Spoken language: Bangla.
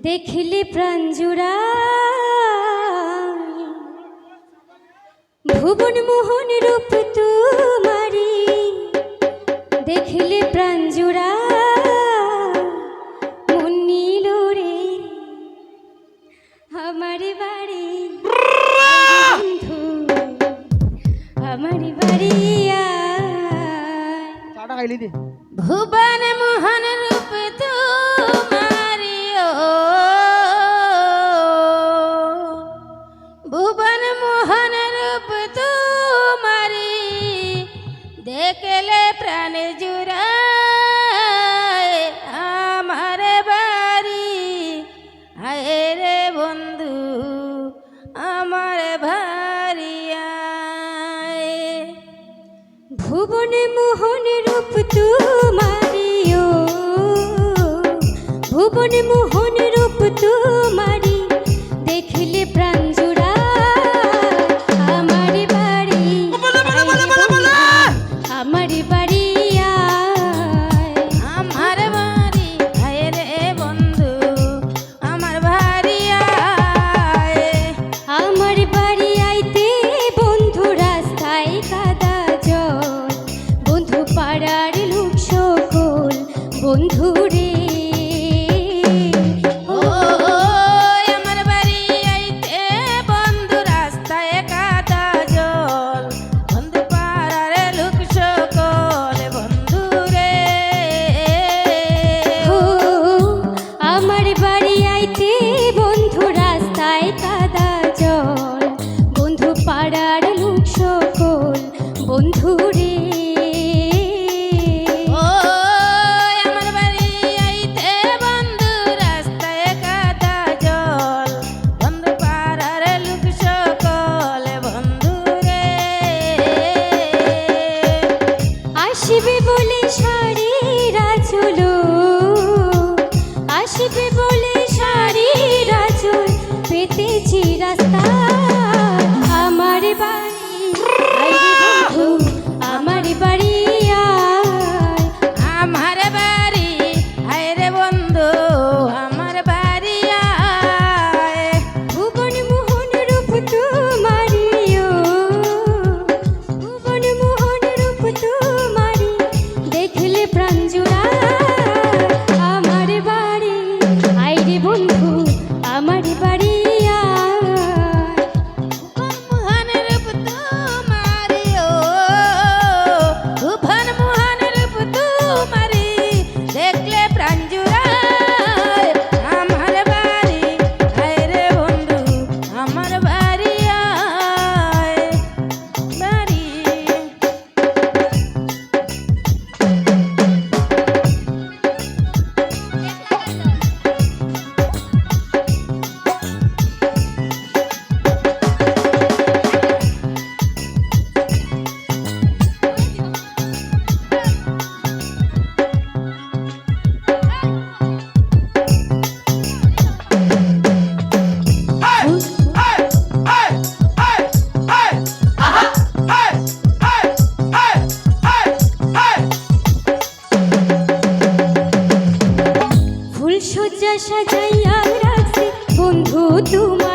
देखले प्रांजुराय भुवन मोहन रूप तुम्हारी देखले प्रांजुराय मन नील रे हमारे बाड़ी बंधु हमारी बाड़ी भुवन मोहन रूप तुम्हारी भुवन मोहन रूप तुम्हारी देखले प्राण जुराए हमारे बारी आए रे बंधु हमारे भारी आए भुवन मोहन रूप तुम्हारी भुवन मोहन रूप तुम्हारी देखले प्राण বন্ধুরে ও আমার বাড়ি আইতে বন্ধু রাস্তায় কাদা জল বন্ধু পাড়ার লোক সকল বন্ধুরে ও আমার বাড়ি আইতে বন্ধু রাস্তায় কাদা জল বন্ধু পাড়ার লোক সকল বন্ধুরে আসবে বলে শাড়িরা চলো আসবে বলে শাড়িরা চল পেতেছি রাস্তা আমার বাড়ি বন্ধু আমার বাড়ি আমার বাড়ি আয় রে বন্ধু আমার বাড়ি ভুবন মোহন রূপ তোমারি ভুবন মোহন রূপ তোমারি দেখলে প্রাণ জুড়ায় আমার বাড়ি আয় রে বন্ধু আমার বাড়ি মোহন রূপ তোমারি ভুবন মোহন রূপ তোমারি দেখলে প্রাণ জুড়ায় আমার বাড়ি আয় রে বন্ধু আমার বাড়ি বাড়ি ফুল সজ্জা সাজাইয়া রাখছি বন্ধু তোমার